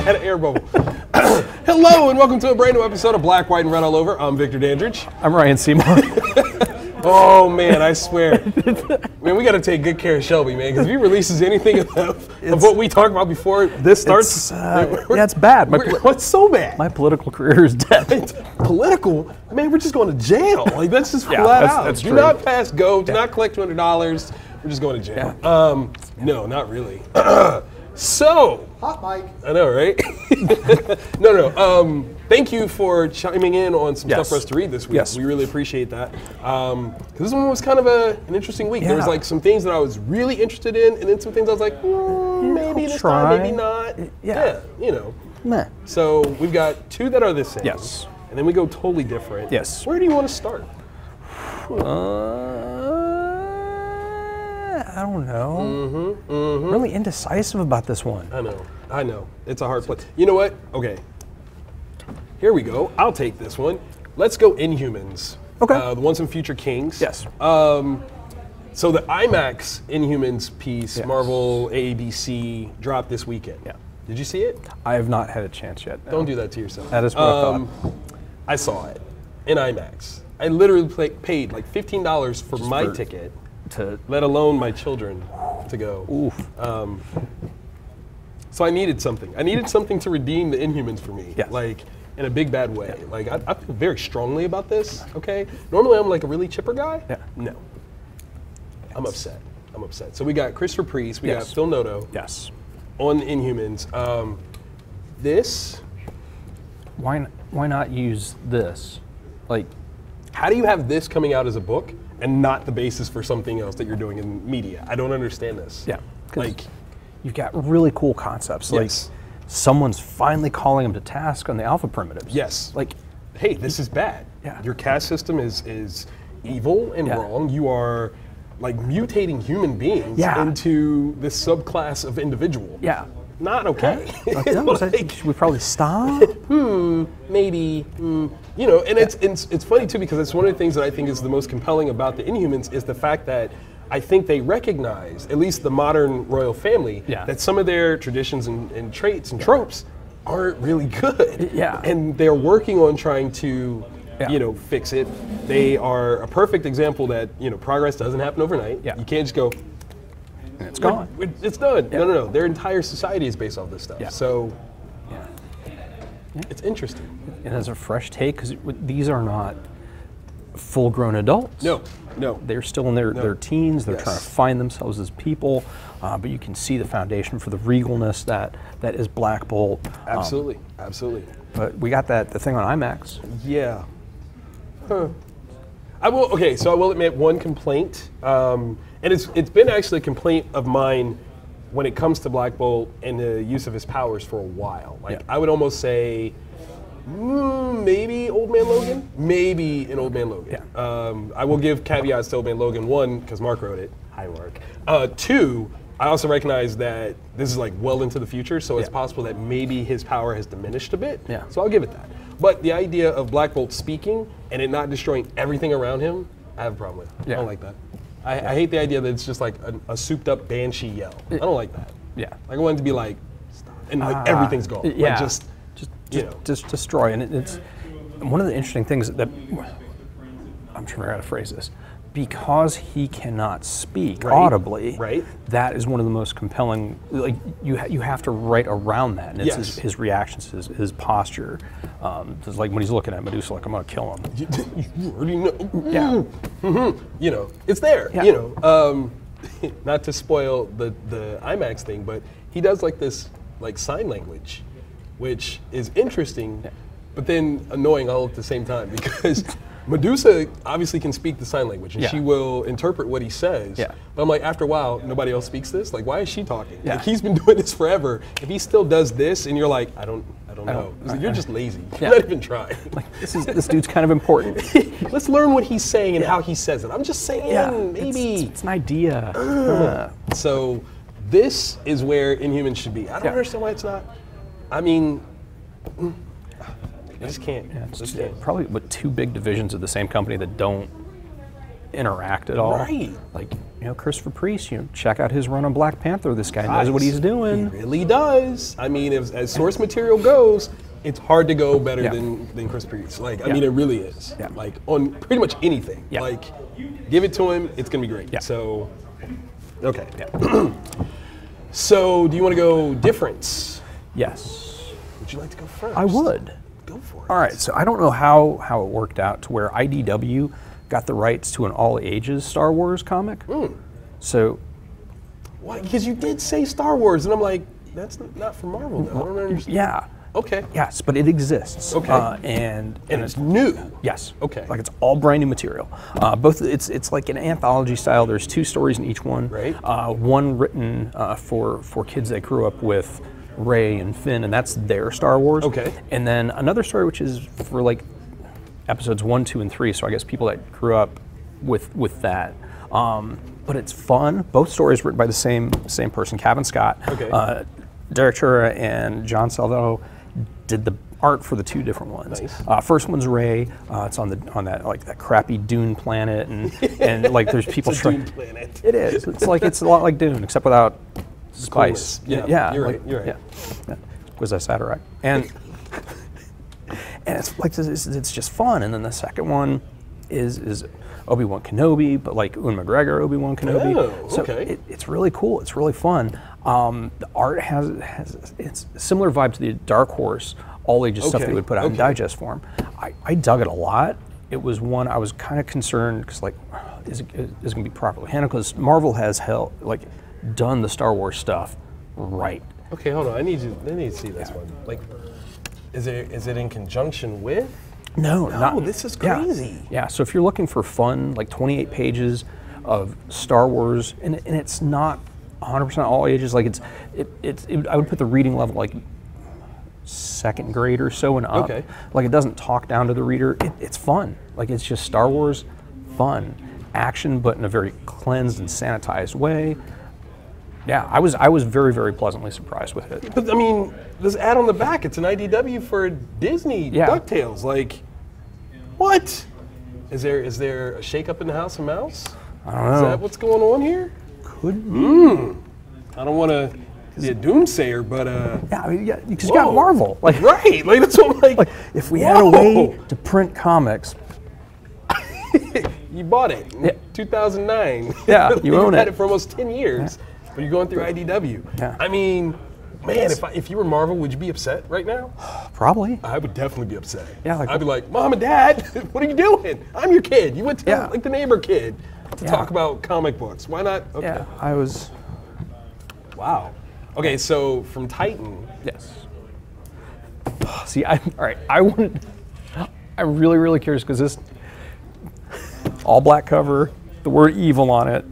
had an air bubble. Hello and welcome to a brand new episode of Black, White, and Red All Over. I'm Victor Dandridge. I'm Ryan Seymore. Oh man, I swear. Man, we got to take good care of Shelby, man, because if he releases anything of what we talked about before this starts, it's bad. What's so bad? My political career is dead. Political? Man, we're just going to jail. Like that's just flat out. That's do true. not pass go. Do not collect $200. We're just going to jail. Yeah. No, not really. So, hot mic. I know, right? No. Thank you for chiming in on some stuff for us to read this week. Yes. We really appreciate that. Because this one was kind of an interesting week. There was like some things that I was really interested in, and then some things I was like, maybe this time, maybe not. Yeah, you know. Meh. So we've got two that are the same. Yes. And then we go totally different. Yes. Where do you want to start? I don't know. Really indecisive about this one. I know. It's a hard place. You know what? Okay. Here we go. I'll take this one. Let's go Inhumans. Okay. The ones from Future Kings. Yes. So the IMAX Inhumans piece, Yes. Marvel ABC, dropped this weekend. Yeah. Did you see it? I have not had a chance yet. No. Don't do that to yourself. That is what I thought. I saw it in IMAX. I literally paid like $15 for my ticket, let alone my children to go. Oof. So I needed something. I needed something to redeem the Inhumans for me, like in a big bad way. Yeah. Like I feel very strongly about this. Okay. Normally I'm like a really chipper guy. Yeah. No. I'm upset. So we got Christopher Priest. We got Phil Noto. Yes. On Inhumans. This. Why not use this? Like, how do you have this coming out as a book and not the basis for something else that you're doing in media? I don't understand this. Yeah. Like, you've got really cool concepts. Like, someone's finally calling them to task on the alpha primitives. Yes. Like, hey, this is bad. Yeah. Your caste system is evil and wrong. You are like mutating human beings into this subclass of individual. Yeah. Not okay. Should we probably stop? Maybe. You know, and it's funny too because it's one of the things that I think is the most compelling about the Inhumans is the fact that I think they recognize, at least the modern royal family, that some of their traditions and traits and tropes aren't really good. Yeah. And they're working on trying to, you know, fix it. They are a perfect example that, you know, progress doesn't happen overnight. Yeah. You can't just go, and it's gone. It's done. Yeah. No. Their entire society is based off this stuff. Yeah. So, it's interesting. And as a fresh take, because these are not full-grown adults. No. They're still in their teens. They're trying to find themselves as people, but you can see the foundation for the regalness that is Black Bolt. Absolutely. But we got the thing on IMAX. Yeah. Huh. I will admit one complaint, and it's been actually a complaint of mine when it comes to Black Bolt and the use of his powers for a while. Like I would almost say, maybe Old Man Logan, maybe an Old Man Logan. Yeah. I will give caveats to Old Man Logan. One, because Mark wrote it. Hi, Mark. Two, I also recognize that this is like well into the future, so it's possible that maybe his power has diminished a bit. Yeah. So I'll give it that. But the idea of Black Bolt speaking and it not destroying everything around him, I have a problem with. I don't like that. I hate the idea that it's just like a souped up banshee yell. I don't like that. Yeah. Like I want it to be like, stop. And like everything's gone. Yeah. Like just destroy. And it's one of the interesting things that I'm trying to figure out how to phrase this. Because he cannot speak audibly, that is one of the most compelling. Like you have to write around that, and it's his reactions, his posture. It's like when he's looking at Medusa, like I'm gonna kill him. You already know. Yeah. You know, it's there. Yeah. You know, not to spoil the IMAX thing, but he does like this like sign language, which is interesting, but then annoying all at the same time because. Medusa obviously can speak the sign language, and she will interpret what he says. Yeah. But I'm like, after a while, nobody else speaks this. Like, why is she talking? Yeah. Like, he's been doing this forever. If he still does this, and you're like, I don't know. Like, you're just lazy. You're not even trying. Like, this dude's kind of important. Let's learn what he's saying and how he says it. I'm just saying, maybe. It's an idea. So this is where Inhumans should be. I don't understand why it's not. I mean. I just can't. Yeah, it's probably two big divisions of the same company that don't interact at all. Right. Like, you know, Christopher Priest, you know, check out his run on Black Panther. This guy knows what he's doing. He really does. I mean, as source material goes, it's hard to go better than Chris Priest. Like, I mean, it really is. Yeah. Like, on pretty much anything. Yeah. Like, give it to him, it's going to be great. Yeah. So, okay. Yeah. So, do you want to go difference? Yes. Would you like to go first? I would. Go for it. All right, so I don't know how it worked out to where IDW got the rights to an all-ages Star Wars comic. So, Why? Because you did say Star Wars, and I'm like, that's not for Marvel, though. I don't understand. yeah. Okay. Yes, but it exists. Okay. And it's new. Yes. Okay. Like it's all brand new material. Both it's like an anthology style. There's 2 stories in each one. Right. One written for kids that grew up with Rey and Finn, and that's their Star Wars. Okay. And then another story which is for like episodes 1, 2, and 3. So I guess people that grew up with that. But it's fun. Both stories written by the same person, Kevin Scott. Okay. Derek Chura and John Salvo did the art for the 2 different ones. Nice. First one's Rey. It's on that like that crappy Dune planet, and like there's people It's a Dune planet. It is. It's a lot like Dune, except without spice. Coolness. Yeah. You're like, right. You're right. Yeah. Was I Saturday? And it's like it's just fun. And then the second one is Obi-Wan Kenobi, but like Ewan McGregor Obi-Wan Kenobi. Oh, okay. So it's really cool. It's really fun. The art has it's a similar vibe to the Dark Horse all ages stuff they would put out in digest form. I dug it a lot. It was one I was kind of concerned because like, is it going to be properly handled? Because Marvel has done the Star Wars stuff right. Okay, hold on. I need to see this one. Like, is it in conjunction with? No, this is crazy. Yeah, so if you're looking for fun, like 28 pages of Star Wars, and it's not 100% all ages. Like I would put the reading level like 2nd grade or so and up. Okay. Like it doesn't talk down to the reader. It's fun. Like it's just Star Wars fun, action, but in a very cleansed and sanitized way. Yeah, I was very, very pleasantly surprised with it. But I mean, this ad on the back, it's an IDW for Disney DuckTales. Like, what? Is there a shakeup in the House of Mouse? I don't know. Is that what's going on here? Could be. I don't want to be a doomsayer, but yeah, I mean, because you got Marvel. Like, right, like that's what I'm like. If we had a way to print comics. You bought it in 2009. Yeah, you own You've had it. it for almost 10 years. But you're going through IDW. Yeah. I mean, man, if you were Marvel, would you be upset right now? Probably. I would definitely be upset. Yeah, like, I'd be like, Mom and Dad, what are you doing? I'm your kid. You went to like the neighbor kid to talk about comic books. Why not? Okay. Yeah, I was. Wow. Okay, so from Titan. Yes. See, all right. I'm really, really curious because this all black cover, the word evil on it.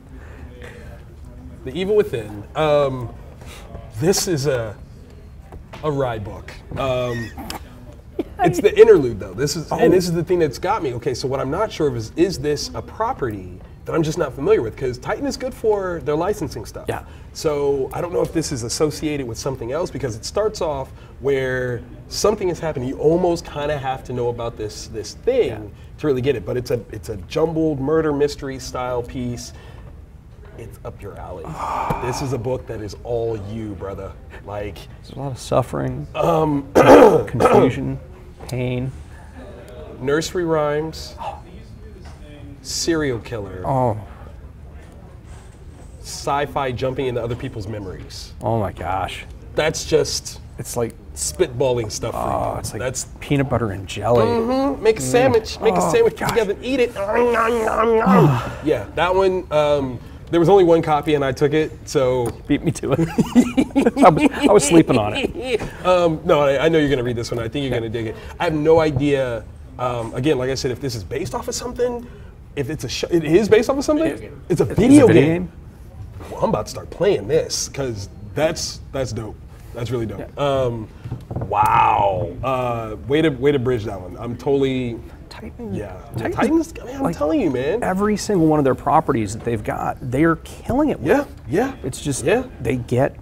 The Evil Within. This is a ride book. It's the interlude though. And this is the thing that's got me. Okay, so what I'm not sure of is this a property that I'm just not familiar with? Because Titan is good for their licensing stuff. Yeah. So I don't know if this is associated with something else because it starts off where something has happened. You almost kind of have to know about this thing to really get it. But it's a jumbled murder mystery style piece. It's up your alley. This is a book that is all you, brother. Like, there's a lot of suffering, confusion, pain, nursery rhymes, serial killer, sci-fi jumping into other people's memories. Oh my gosh, that's just it's like spitballing stuff for you. It's like that's peanut butter and jelly. Make a sandwich. Make a sandwich together. Eat it. Yeah, that one. There was only one copy and I took it, so. Beat me to it. I was sleeping on it. No, I know you're going to read this one. I think you're going to dig it. I have no idea, again, like I said, if this is based off of something, if it's it is based off of something, it's a video game. Well, I'm about to start playing this, because that's dope. That's really dope. Yeah. Wow. Way to bridge that one. I'm totally. Titan. Yeah. Titans, man, I'm telling you, man. Every single one of their properties that they've got, they're killing it with. Yeah. It's just they get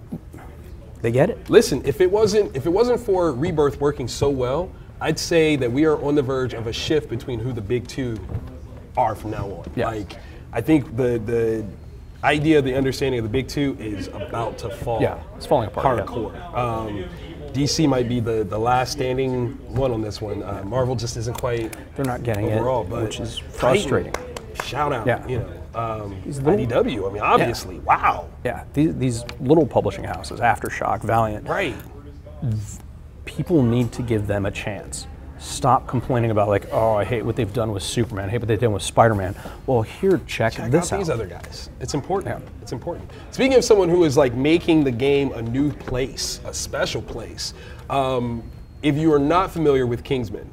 it. Listen, if it wasn't for Rebirth working so well, I'd say that we are on the verge of a shift between who the big two are from now on. Yeah. Like I think the idea, the understanding of the big two is about to fall. Yeah, it's falling apart. Hardcore. Yeah. DC might be the last standing one on this one. Marvel just isn't quite. They're not getting overall, it, but which is frustrating. Shout out, Yeah. you know. IDW, I mean, obviously, wow. Yeah, these little publishing houses, Aftershock, Valiant. Right. People need to give them a chance. Stop complaining about like, oh, I hate what they've done with Superman. I hate what they've done with Spider-Man. Well, here, check this out out. These other guys. It's important. Yeah. It's important. Speaking of someone who is like making the game a new place, a special place. If you are not familiar with Kingsman,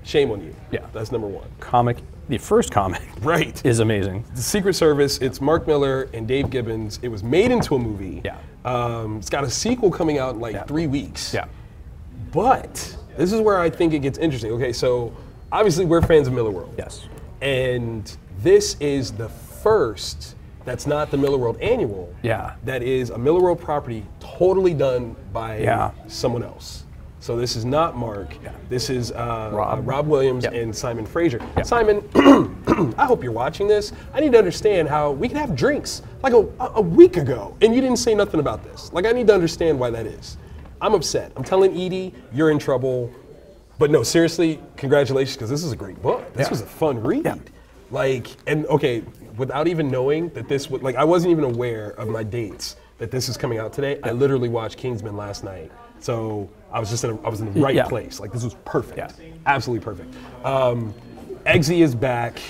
shame on you. Yeah, that's number one. The first comic, right, is amazing. The Secret Service. It's Mark Miller and Dave Gibbons. It was made into a movie. Yeah. It's got a sequel coming out in like 3 weeks. Yeah. But this is where I think it gets interesting. Okay, so obviously we're fans of Millarworld. Yes. And this is the first that's not the Millarworld annual. Yeah. That is a Millarworld property totally done by someone else. So this is not Mark. Yeah. This is Rob Williams and Simon Fraser. Yeah. Simon, I hope you're watching this. I need to understand how we can have drinks like a week ago and you didn't say nothing about this. Like, I need to understand why that is. I'm upset. I'm telling Edie, you're in trouble. But no, seriously, congratulations, because this is a great book. This was a fun read. Yeah. Like, and okay, without even knowing that this would, like, I wasn't even aware of my dates that this is coming out today. I literally watched Kingsman last night. So I was just I was in the right place. Like, this was perfect. Yeah. Absolutely perfect. Eggsy is back.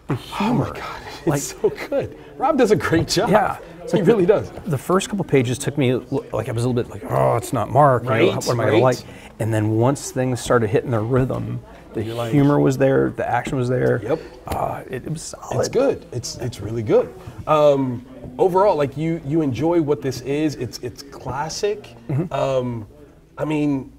Oh my God, it's so good. Rob does a great job. Yeah. He really does. The first couple pages took me, like, I was a little bit like, oh, it's not Mark. Right, you know, what am I going to like? And then once things started hitting their rhythm, the humor was there, the action was there. Yep. It was solid. It's good. It's really good. Overall, like, you enjoy what this is. It's classic. Mm-hmm. I mean,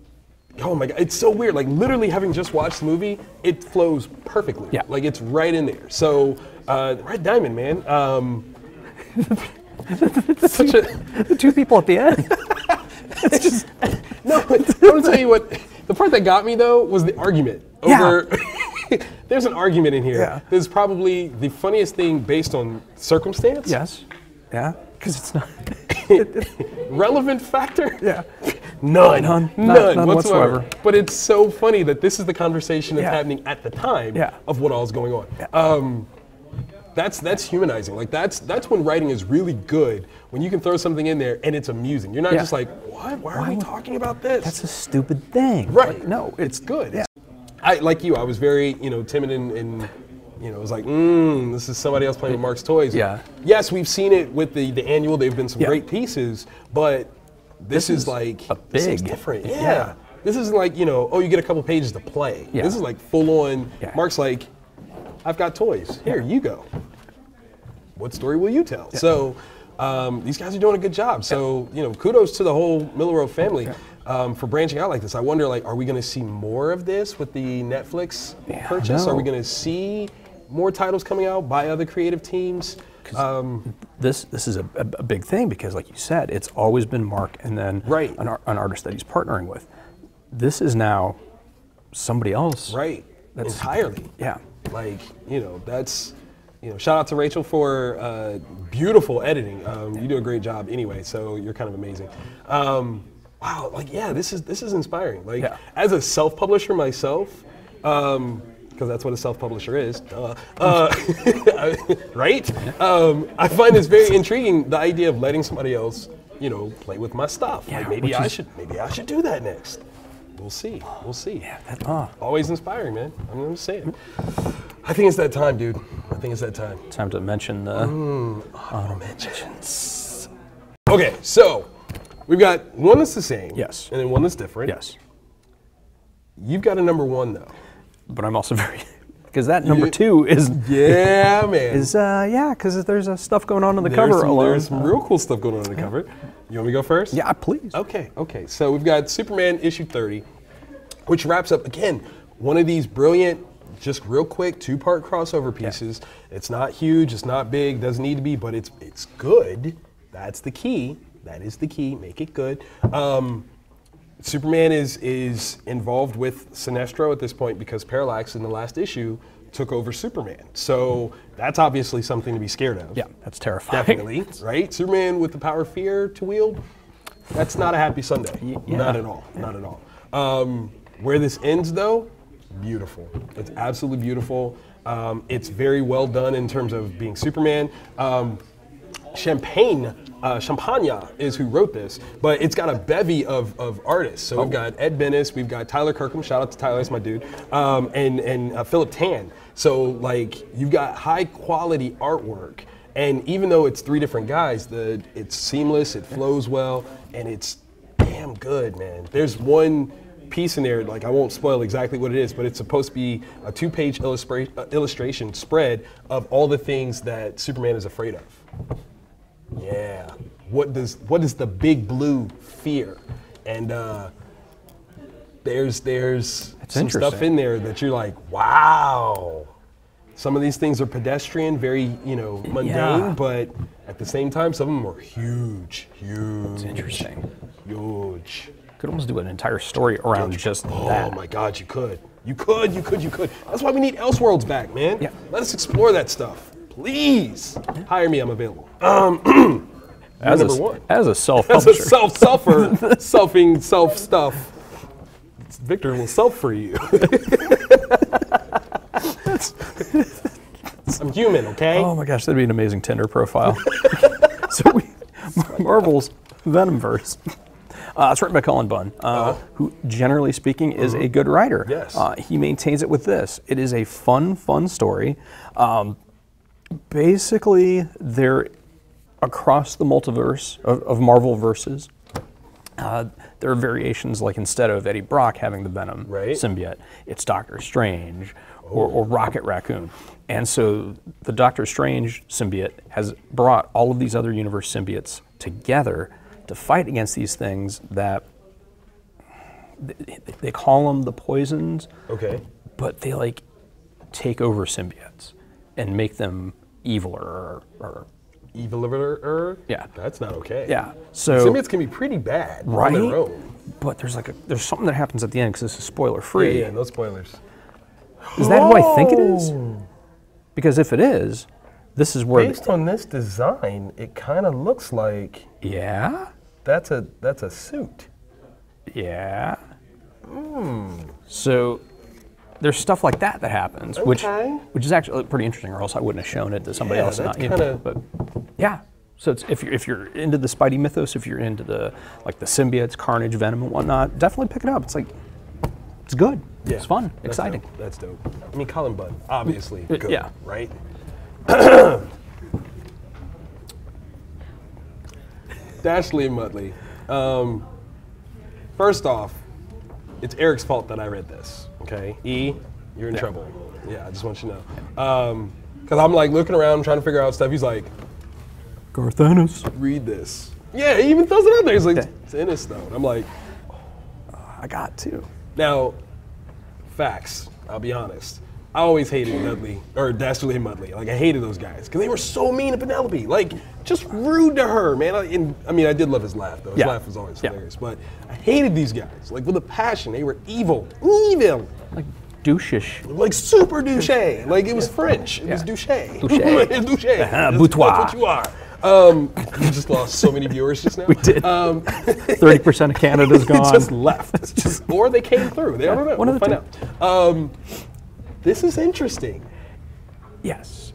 oh my God, it's so weird. Like, literally having just watched the movie, it flows perfectly. Yeah. Like, it's right in there. So, Red Diamond, man. The two people at the end. It's just no. I'm gonna tell you what. The part that got me though was the argument over. Yeah. There's an argument in here. Yeah. There's probably the funniest thing based on circumstance. Yes. Yeah. Because it's not relevant factor. Yeah. None whatsoever. But it's so funny that this is the conversation that's happening at the time of what all's going on. Yeah. That's humanizing. Like, that's when writing is really good, when you can throw something in there and it's amusing. You're not just like, what? Why are we talking about this? That's a stupid thing. Right. Like, no, it's good. Yeah. I like you. I was very timid and it was like, this is somebody else playing with Mark's toys. Yeah. Yes, we've seen it with the annual. They've been some great pieces, but this is like a big, this is different. Yeah. This isn't like you get a couple pages to play. Yeah. This is like full on. Yeah. Mark's like, I've got toys. Here, you go. What story will you tell? Yeah. So these guys are doing a good job. So kudos to the whole Millarworld family for branching out like this. I wonder, like, are we going to see more of this with the Netflix purchase? Are we going to see more titles coming out by other creative teams? This is a big thing because, like you said, it's always been Mark and then an artist that he's partnering with. This is now somebody else. Right. That's entirely. Yeah. Like, that's, shout out to Rachel for beautiful editing. You do a great job anyway, so you're kind of amazing. Wow, like, this is inspiring. Like, as a self-publisher myself, because that's what a self-publisher is, right? I find this very intriguing, the idea of letting somebody else, play with my stuff. Yeah, like, maybe I should do that next. We'll see. Yeah, always inspiring, man. I'm just saying. I think it's that time, dude. I think it's that time. Time to mention the honorable mentions. Okay, so we've got one that's the same. Yes. And then one that's different. Yes. You've got a number one though. But I'm also very because that number two is man. Is because there's stuff going on in the cover alone. There's some real cool stuff going on in the cover. You want me to go first? Yeah, please. Okay. So we've got Superman issue 30, which wraps up, again, one of these brilliant, just real quick, 2-part crossover pieces. Yeah. It's not huge, it's not big, doesn't need to be, but it's good. That's the key. That is the key. Make it good. Superman is involved with Sinestro at this point because Parallax in the last issue took over Superman. So that's obviously something to be scared of. Yeah, that's terrifying. Definitely, right? Superman with the power of fear to wield, that's not a happy Sunday. Yeah. Not at all, not at all. Where this ends though, beautiful. It's absolutely beautiful. It's very well done in terms of being Superman. Champagne is who wrote this, but it's got a bevy of artists. So we've got Ed Bennis, we've got Tyler Kirkham, shout out to Tyler, that's my dude, and Philip Tan. So like you've got high quality artwork, and even though it's 3 different guys, it's seamless, it flows well, and it's damn good, man. There's one piece in there, like I won't spoil exactly what it is, but it's supposed to be a 2-page illustration spread of all the things that Superman is afraid of. Yeah. What does the big blue fear? And there's some stuff in there that you're like, wow. Some of these things are pedestrian, very mundane, but at the same time, some of them are huge. It's interesting. Huge. Could almost do an entire story around just that. Oh my God, you could. You could. That's why we need Elseworlds back, man. Yeah. Let us explore that stuff. Please. Hire me, I'm available. As a self-publisher. As a self-suffer, selfing self-stuff. Victor will self for you. I'm human, okay? Oh my gosh, that'd be an amazing Tinder profile. So Marvel's Venomverse. It's written by Cullen Bunn, who, generally speaking, is a good writer. Yes. He maintains it with this. It is a fun story. Basically, they're across the multiverse of Marvel verses. There are variations, like instead of Eddie Brock having the Venom symbiote, it's Doctor Strange or Rocket Raccoon. And so the Doctor Strange symbiote has brought all of these other universe symbiotes together to fight against these things that they call them the poisons. Okay. But they like take over symbiotes and make them eviler or eviler? Yeah. That's not okay. Yeah. So symbiotes can be pretty bad on their own. But there's something that happens at the end because this is spoiler free. Yeah, no spoilers. Is that who I think it is? Because if it is, this is where based on this design, it kind of looks like that's a suit. Yeah. So there's stuff like that happens, which is actually pretty interesting, or else I wouldn't have shown it to somebody else. That's but yeah. So it's, if you're into the Spidey mythos, if you're into the symbiotes, Carnage, Venom, and whatnot, definitely pick it up. It's like it's good. Yeah. It's fun, exciting. Dope. That's dope. I mean, Cullen Bunn, obviously good, right? Dastardly Muttley. First off, it's Eric's fault that I read this. Okay, E, you're in trouble. Yeah, I just want you to know. Because I'm like looking around trying to figure out stuff. He's like, Garthanos, read this. Yeah, he even throws it out there. He's like, it's in his stone. I'm like, I got to. Now, facts, I'll be honest. I always hated Dastardly Muttley. Like, I hated those guys because they were so mean to Penelope. Like, just rude to her, man. I mean, I did love his laugh, though. His laugh was always hilarious. But I hated these guys, like, with a passion. They were evil. Like, douchish. Like, super douche. Like, it was French. It was douche. Douche. Boutoir. That's what you are. We just lost so many viewers just now. We did. 30% of Canada's gone. Just left. Or they came through. They don't know. We'll find out. This is interesting. Yes.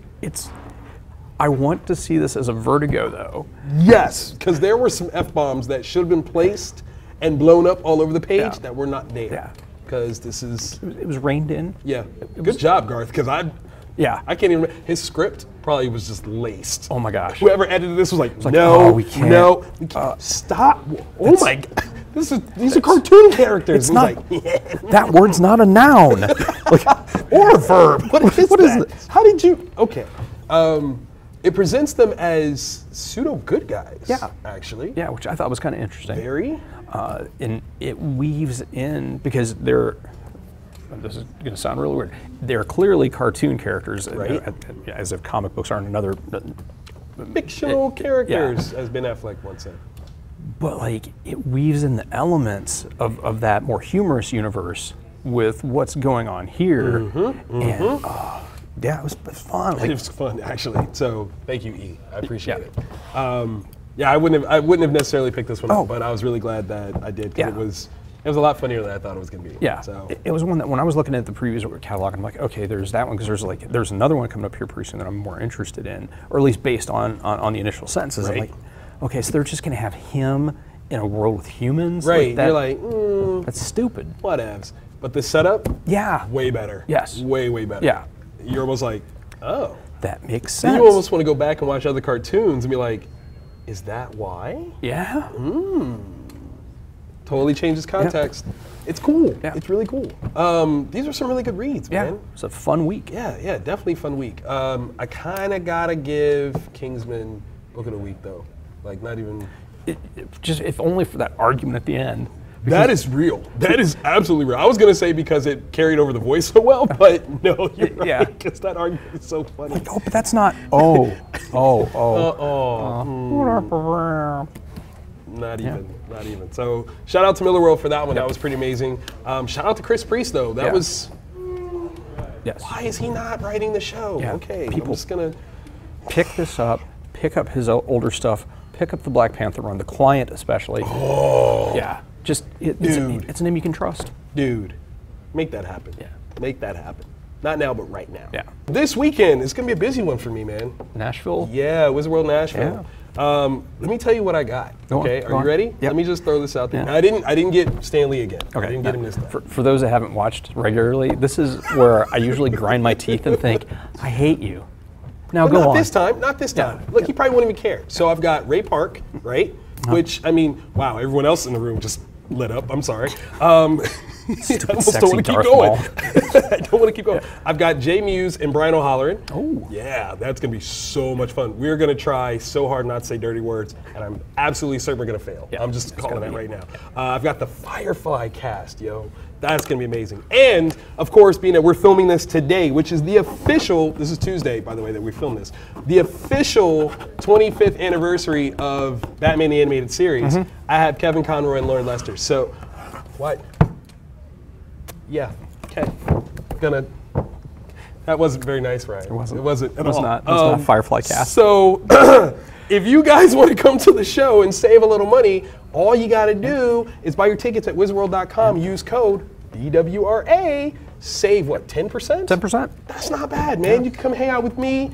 I want to see this as a Vertigo, though. Yes, because there were some F-bombs that should have been placed and blown up all over the page that were not there. Yeah. Because this is... It was reined in. Yeah. Good job, Garth, because I can't even remember. His script probably was just laced. Oh my gosh. Whoever edited this was like, no, we can't. Stop. Oh my God. These are cartoon characters. It's not, that word's not a noun. Or a verb. What is that? How did you, okay. It presents them as pseudo good guys. Yeah. Actually. Yeah, which I thought was kind of interesting. Very. And it weaves in, because this is going to sound really weird, they're clearly cartoon characters, right? As if comic books aren't another... fictional characters, as Ben Affleck once said. But like, it weaves in the elements of that more humorous universe with what's going on here. And yeah, it was fun. It was fun, actually. So thank you, E. I appreciate it. Yeah, I wouldn't have necessarily picked this one up, but I was really glad that I did, because it was a lot funnier than I thought it was going to be. Yeah, so. it was one that when I was looking at the previews catalog, I'm like, okay, there's that one, because there's another one coming up here pretty soon that I'm more interested in, or at least based on the initial sentences. I'm like, okay, so they're just going to have him in a world with humans? Right, you're like, that's stupid. Whatevs. But the setup, way better. Yes. Way better. Yeah. You're almost like, oh. That makes sense. Then you almost want to go back and watch other cartoons and be like, is that why? Yeah. Totally changes context. Yeah. It's cool. Yeah. It's really cool. These are some really good reads, man. It's a fun week. Yeah, definitely a fun week. I kind of got to give Kingsman Book of the Week, though. Like, not even... just if only for that argument at the end. That is real. That is absolutely real. I was going to say because it carried over the voice so well, but no, you're right, because that argument is so funny. Like, oh, but that's not, Not even. So shout out to Miller World for that one. That was pretty amazing. Shout out to Chris Priest, though. That was, why is he not writing the show? Yeah. Okay, people I'm just going to pick this up, pick up his older stuff, pick up the Black Panther run, the Client especially. Yeah. Just, it's a name you can trust. Dude, make that happen. Yeah. Make that happen. Not now, but right now. Yeah. This weekend is going to be a busy one for me, man. Nashville? Yeah, Wizard World Nashville. Yeah. Let me tell you what I got. Okay, are you ready? Yep. Let me just throw this out there. Yeah. I didn't get Stanley again. Okay. I didn't get him this time. For those that haven't watched regularly, this is where I usually grind my teeth and think, I hate you. Now go on. Not this time. Look, he probably won't even care. So I've got Ray Park, right? Which, I mean, wow, everyone else in the room just lit up. I'm sorry. Stupid, I almost sexy don't want to keep Darth going. Maul. I don't want to keep going. I've got Jay Muse and Brian O'Halloran. Oh. Yeah, that's going to be so much fun. We're going to try so hard not to say dirty words, and I'm absolutely certain we're going to fail. Yeah, I'm just calling that right now. I've got the Firefly cast, yo. That's going to be amazing. And, of course, being that we're filming this today, which is the official, this is Tuesday, by the way, that we filmed this, the official 25th anniversary of Batman the Animated Series, I have Kevin Conroy and Lauren Lester. So, what? Yeah, okay. That wasn't very nice, Ryan. It wasn't. It wasn't at all. It's not a Firefly cast. So, if you guys want to come to the show and save a little money, all you got to do is buy your tickets at wizardworld.com, use code DWRA, save what, 10%? 10%. That's not bad, man. You can come hang out with me.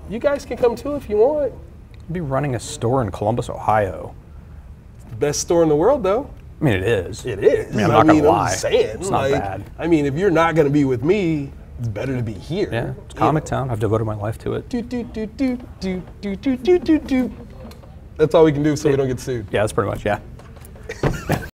You guys can come too if you want. I'll be running a store in Columbus, Ohio. Best store in the world, though. I mean, it is. It is. I mean, I'm not going to lie. I'm saying, it's not bad. I mean, if you're not going to be with me, it's better to be here. Yeah, it's Comic Town. I've devoted my life to it. That's all we can do so we don't get sued. Yeah, that's pretty much, yeah.